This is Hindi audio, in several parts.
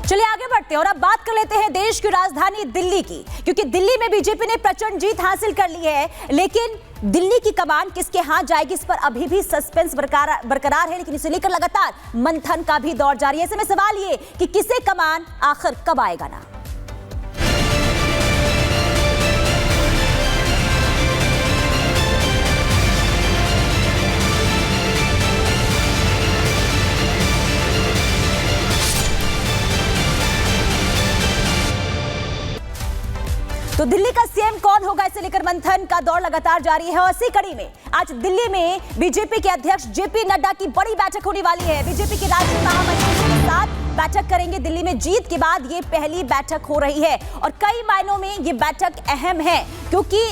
चलिए आगे बढ़ते हैं और अब बात कर लेते हैं देश की राजधानी दिल्ली की, क्योंकि दिल्ली में बीजेपी ने प्रचंड जीत हासिल कर ली है, लेकिन दिल्ली की कमान किसके हाथ जाएगी इस पर अभी भी सस्पेंस बरकरार है। लेकिन इसे लेकर लगातार मंथन का भी दौर जारी है। ऐसे में सवाल ये कि किसे कमान आखिर कब आएगा ना। तो दिल्ली का सीएम कौन होगा, इसे लेकर मंथन का दौर लगातार जारी है। और इसी कड़ी में आज दिल्ली में बीजेपी के अध्यक्ष जेपी नड्डा की बड़ी बैठक होने वाली है। बीजेपी के राष्ट्रीय महामंत्री के साथ बैठक करेंगे। दिल्ली में जीत के बाद ये पहली बैठक हो रही है और कई मायनों में ये बैठक अहम है, क्योंकि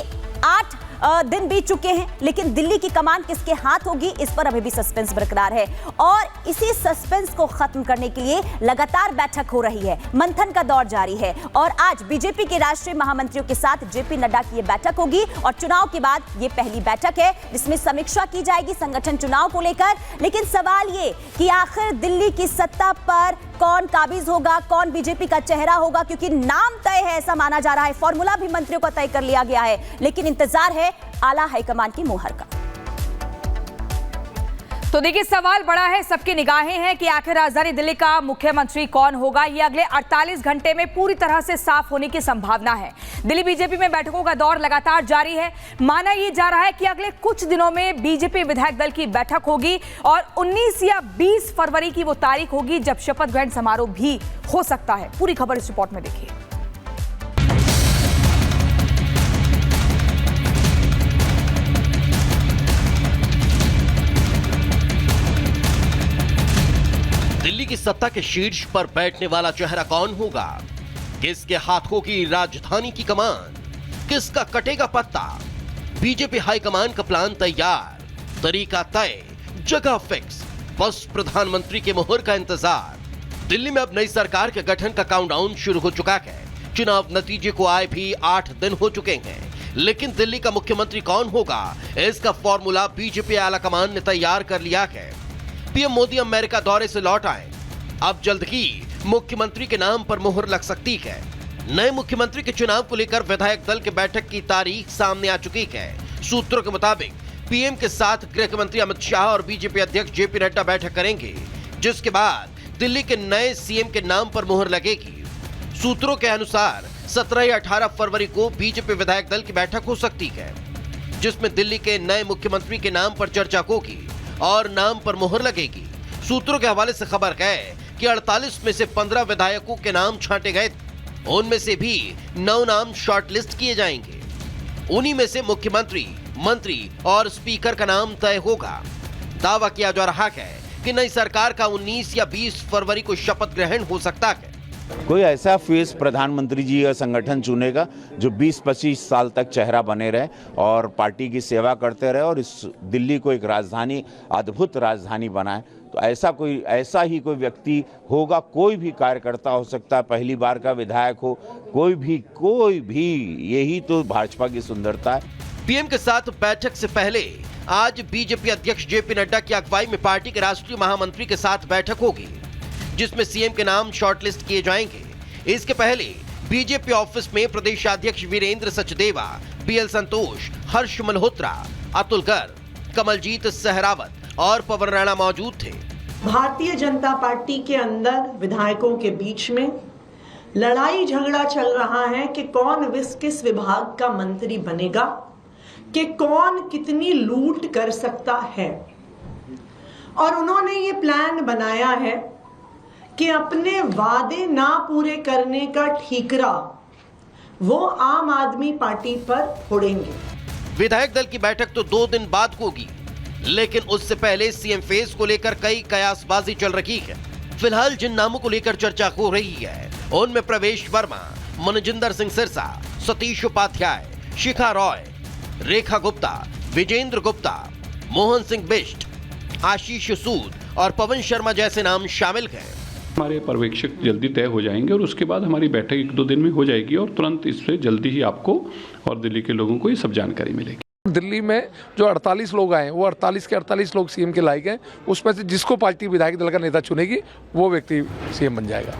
8 दिन बीत चुके हैं, लेकिन दिल्ली की कमान किसके हाथ होगी इस पर अभी भी सस्पेंस बरकरार है। और इसी सस्पेंस को खत्म करने के लिए लगातार बैठक हो रही है, मंथन का दौर जारी है। और आज बीजेपी के राष्ट्रीय महामंत्रियों के साथ जेपी नड्डा की ये बैठक होगी और चुनाव के बाद ये पहली बैठक है जिसमें समीक्षा की जाएगी संगठन चुनाव को लेकर। लेकिन सवाल ये कि आखिर दिल्ली की सत्ता पर कौन काबिज होगा, कौन बीजेपी का चेहरा होगा, क्योंकि नाम तय है ऐसा माना जा रहा है, फॉर्मूला भी मंत्रियों का तय कर लिया गया है, लेकिन इंतजार है आला हाईकमान की मुहर का। तो देखिए सवाल बड़ा है, सबकी निगाहें हैं कि आखिर राजधानी दिल्ली का मुख्यमंत्री कौन होगा। ये अगले 48 घंटे में पूरी तरह से साफ होने की संभावना है। दिल्ली बीजेपी में बैठकों का दौर लगातार जारी है। माना ये जा रहा है कि अगले कुछ दिनों में बीजेपी विधायक दल की बैठक होगी और 19 या 20 फरवरी की वो तारीख होगी जब शपथ ग्रहण समारोह भी हो सकता है। पूरी खबर इस रिपोर्ट में देखिए। दिल्ली की सत्ता के शीर्ष पर बैठने वाला चेहरा कौन होगा, किसके हाथ होगी राजधानी की कमान, किसका कटेगा पत्ता। बीजेपी हाईकमान का प्लान तैयार, तरीका तय, जगह फिक्स, बस प्रधानमंत्री के मुहर का इंतजार। दिल्ली में अब नई सरकार के गठन का काउंटडाउन शुरू हो चुका है। चुनाव नतीजे को आए भी 8 दिन हो चुके हैं, लेकिन दिल्ली का मुख्यमंत्री कौन होगा इसका फॉर्मूला बीजेपी आलाकमान ने तैयार कर लिया है। पीएम मोदी अमेरिका दौरे से लौट आए, अब जल्द ही मुख्यमंत्री के नाम पर मुहर लग सकती है। नए मुख्यमंत्री के चुनाव को लेकर विधायक दल की बैठक की तारीख सामने आ चुकी है। सूत्रों के मुताबिक पीएम के साथ गृह मंत्री अमित शाह और बीजेपी अध्यक्ष जेपी नड्डा बैठक करेंगे, जिसके बाद दिल्ली के नए सीएम के नाम पर मुहर लगेगी। सूत्रों के अनुसार 17 या 18 फरवरी को बीजेपी विधायक दल की बैठक हो सकती है, जिसमें दिल्ली के नए मुख्यमंत्री के नाम पर चर्चा होगी और नाम पर मुहर लगेगी। सूत्रों के हवाले से खबर है कि 48 में से 15 विधायकों के नाम छांटे गए, उनमें से भी 9 नाम शॉर्टलिस्ट किए जाएंगे। उन्हीं में से मुख्यमंत्री, मंत्री और स्पीकर का नाम तय होगा। दावा किया जा रहा है कि नई सरकार का 19 या 20 फरवरी को शपथ ग्रहण हो सकता है। कोई ऐसा फेस प्रधानमंत्री जी का संगठन चुनेगा जो 20-25 साल तक चेहरा बने रहे और पार्टी की सेवा करते रहे और इस दिल्ली को एक राजधानी, अद्भुत राजधानी बनाए। तो ऐसा ही कोई व्यक्ति होगा। कोई भी कार्यकर्ता हो सकता है, पहली बार का विधायक हो, कोई भी, यही तो भाजपा की सुंदरता है। पीएम के साथ बैठक से पहले आज बीजेपी अध्यक्ष जेपी नड्डा की अगुवाई में पार्टी के राष्ट्रीय महामंत्री के साथ बैठक होगी, जिसमें सीएम के नाम शॉर्टलिस्ट किए जाएंगे। इसके पहले बीजेपी ऑफिस में प्रदेशाध्यक्ष वीरेंद्र सचदेवा, बीएल संतोष, हर्ष मल्होत्रा, अतुल गर्ग, कमलजीत सहरावत और पवन राणा मौजूद थे। भारतीय जनता पार्टी के अंदर विधायकों के बीच में लड़ाई झगड़ा चल रहा है कि कौन किस विभाग का मंत्री बनेगा, कि कौन कितनी लूट कर सकता है। और उन्होंने ये प्लान बनाया है कि अपने वादे ना पूरे करने का ठीकरा वो आम आदमी पार्टी पर फोड़ेंगे। विधायक दल की बैठक तो 2 दिन बाद होगी, लेकिन उससे पहले सीएम फेस को लेकर कई कयासबाजी चल रही है। फिलहाल जिन नामों को लेकर चर्चा हो रही है उनमें प्रवेश वर्मा, मनजिंदर सिंह सिरसा, सतीश उपाध्याय, शिखा रॉय, रेखा गुप्ता, विजेंद्र गुप्ता, मोहन सिंह बिष्ट, आशीष सूद और पवन शर्मा जैसे नाम शामिल हैं। हमारे पर्यवेक्षक जल्दी तय हो जाएंगे और उसके बाद हमारी बैठक 1-2 दिन में हो जाएगी और तुरंत इससे जल्दी ही आपको और दिल्ली के लोगों को ये सब जानकारी मिलेगी। दिल्ली में जो 48 लोग आए वो 48 के 48 लोग सीएम के लायक हैं। उसमें से जिसको पार्टी विधायक दल का नेता चुनेगी वो व्यक्ति सीएम बन जाएगा।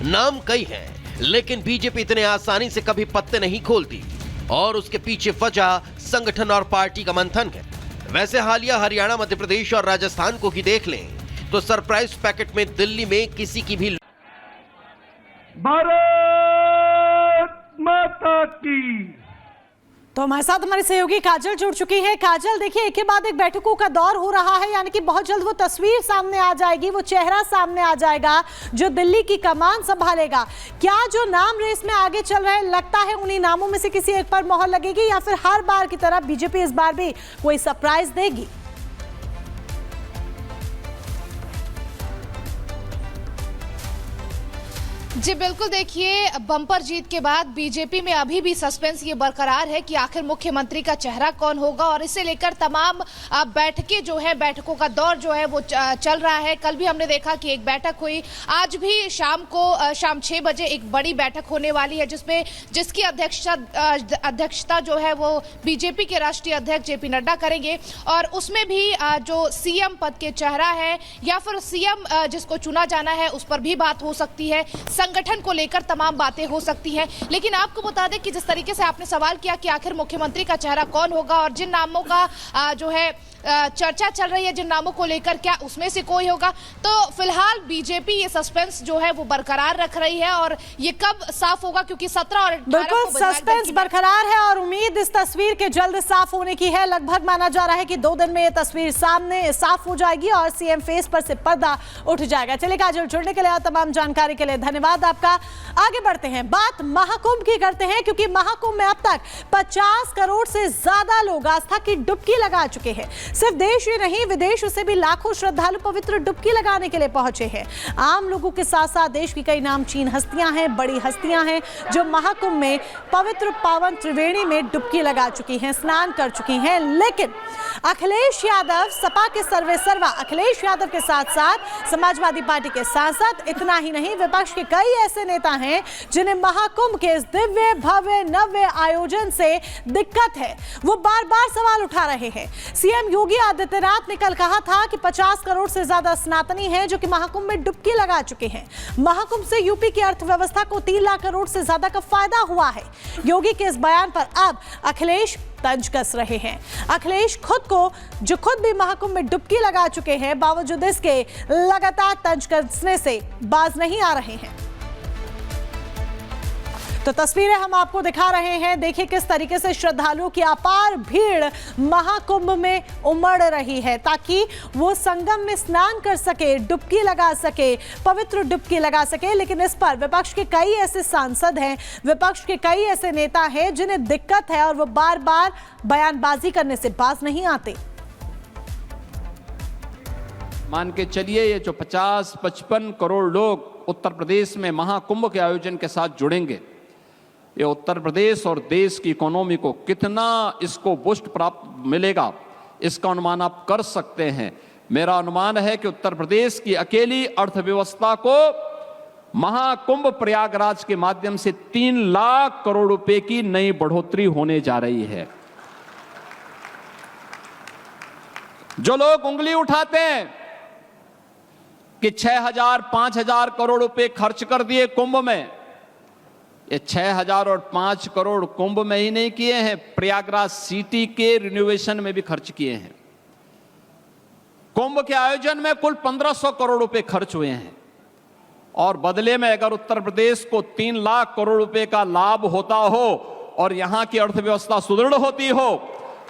नाम कई हैं, लेकिन बीजेपी इतने आसानी से कभी पत्ते नहीं खोलती और उसके पीछे वजह संगठन और पार्टी का मंथन है। वैसे हालिया हरियाणा, मध्य प्रदेश और राजस्थान को ही देख लें तो सरप्राइज पैकेट में दिल्ली में किसी की भी भारत माता की। तो हमारे साथ हमारी सहयोगी काजल जुड़ चुकी है। काजल, देखिए एक के बाद एक बैठकों का दौर हो रहा है, यानी कि बहुत जल्द वो तस्वीर सामने आ जाएगी, वो चेहरा सामने आ जाएगा जो दिल्ली की कमान संभालेगा। क्या जो नाम रेस में आगे चल रहे हैं, लगता है उन्हीं नामों में से किसी एक पर मोहर लगेगी या फिर हर बार की तरह बीजेपी इस बार भी कोई सरप्राइज देगी? जी बिल्कुल, देखिए बम्पर जीत के बाद बीजेपी में अभी भी सस्पेंस ये बरकरार है कि आखिर मुख्यमंत्री का चेहरा कौन होगा और इसे लेकर तमाम बैठकें जो है, बैठकों का दौर जो है वो चल रहा है। कल भी हमने देखा कि एक बैठक हुई, आज भी शाम 6 बजे एक बड़ी बैठक होने वाली है जिसकी अध्यक्षता जो है वो बीजेपी के राष्ट्रीय अध्यक्ष जेपी नड्डा करेंगे और उसमें भी जो सीएम पद के चेहरा है या फिर सीएम जिसको चुना जाना है उस पर भी बात हो सकती है, संगठन को लेकर तमाम बातें हो सकती हैं। लेकिन आपको बता दें कि जिस तरीके से आपने सवाल किया कि आखिर मुख्यमंत्री का चेहरा कौन होगा और जिन नामों का जो है चर्चा चल रही है, जिन नामों को लेकर क्या उसमें से कोई होगा, तो फिलहाल बीजेपी ये सस्पेंस जो है वो बरकरार रख रही है और ये कब साफ होगा, क्योंकि 17 और 18 बिल्कुल सस्पेंस बरकरार है और उम्मीद इस तस्वीर के जल्द साफ होने की है। लगभग माना जा रहा है कि 2 दिन में ये तस्वीर सामने साफ हो जाएगी और सीएम फेस पर से पर्दा उठ जाएगा। चलिए काजल, जुड़ने के लिए और तमाम जानकारी के लिए धन्यवाद आपका। आगे बढ़ते हैं, बात महाकुंभ की करते हैं, क्योंकि महाकुंभ में अब तक 50 करोड़ से ज्यादा लोग आस्था की डुबकी लगा चुके हैं। सिर्फ देश ही नहीं, विदेशों से भी लाखों श्रद्धालु पवित्र डुबकी लगाने के लिए पहुंचे हैं। आम लोगों के साथ साथ देश की कई नामचीन हस्तियां हैं, बड़ी हस्तियां हैं जो महाकुंभ में पवित्र पावन त्रिवेणी में डुबकी लगा चुकी हैं, स्नान कर चुकी हैं। लेकिन अखिलेश यादव, सपा के सर्वे सर्वा अखिलेश यादव के साथ साथ समाजवादी पार्टी के सांसद, इतना ही नहीं विपक्ष के कई ऐसे नेता हैं जिन्हें महाकुंभ के इस दिव्य भव्य नव्य आयोजन से दिक्कत है। वो बार बार सवाल उठा रहे हैं। सीएम योगी आदित्यनाथ ने कल कहा था कि 50 करोड़ से ज्यादा सनातनी हैं जो कि महाकुंभ में डुबकी लगा चुके हैं। महाकुंभ से यूपी की अर्थव्यवस्था को 3 लाख करोड़ से ज्यादा का फायदा हुआ है। योगी के इस बयान पर अब अखिलेश तंज कस रहे हैं। अखिलेश खुद भी महाकुंभ में डुबकी लगा चुके हैं, बावजूद इसके लगातार तंज कसने से बाज नहीं आ रहे हैं। तो तस्वीरें हम आपको दिखा रहे हैं, देखिए किस तरीके से श्रद्धालुओं की अपार भीड़ महाकुंभ में उमड़ रही है ताकि वो संगम में स्नान कर सके, डुबकी लगा सके, पवित्र डुबकी लगा सके। लेकिन इस पर विपक्ष के कई ऐसे सांसद हैं, विपक्ष के कई ऐसे नेता हैं जिन्हें दिक्कत है और वो बार बार बयानबाजी करने से बाज नहीं आते। मान के चलिए ये जो 50-55 करोड़ लोग उत्तर प्रदेश में महाकुंभ के आयोजन के साथ जुड़ेंगे, ये उत्तर प्रदेश और देश की इकोनॉमी को कितना इसको बूस्ट प्राप्त मिलेगा, इसका अनुमान आप कर सकते हैं। मेरा अनुमान है कि उत्तर प्रदेश की अकेली अर्थव्यवस्था को महाकुंभ प्रयागराज के माध्यम से 3 लाख करोड़ रुपए की नई बढ़ोतरी होने जा रही है। जो लोग उंगली उठाते हैं कि 6,000-5,000 करोड़ रुपए खर्च कर दिए कुंभ में, ये 6,000 और 5 करोड़ कुंभ में ही नहीं किए हैं, प्रयागराज सिटी के रिनोवेशन में भी खर्च किए हैं। कुंभ के आयोजन में कुल 1,500 करोड़ रुपए खर्च हुए हैं और बदले में अगर उत्तर प्रदेश को 3 लाख करोड़ रुपए का लाभ होता हो और यहां की अर्थव्यवस्था सुदृढ़ होती हो,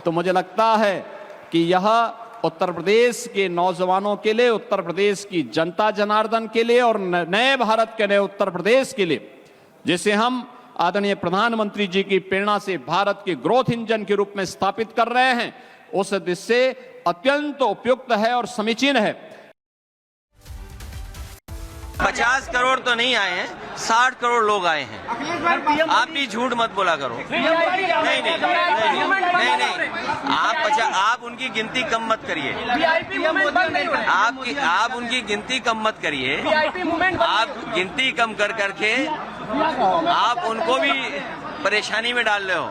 तो मुझे लगता है कि यह उत्तर प्रदेश के नौजवानों के लिए, उत्तर प्रदेश की जनता जनार्दन के लिए और नए भारत के नए उत्तर प्रदेश के लिए, जिसे हम आदरणीय प्रधानमंत्री जी की प्रेरणा से भारत के ग्रोथ इंजन के रूप में स्थापित कर रहे हैं, उस दृष्टि से अत्यंत उपयुक्त है और समीचीन है। 50 करोड़ तो नहीं आए हैं, 60 करोड़ लोग आए हैं। आप भी झूठ मत बोला करो। नहीं, आप उनकी गिनती कम मत करिए। आप उनकी गिनती कम मत करिए। आप गिनती कम कर करके आप उनको भी परेशानी में डाल रहे हो।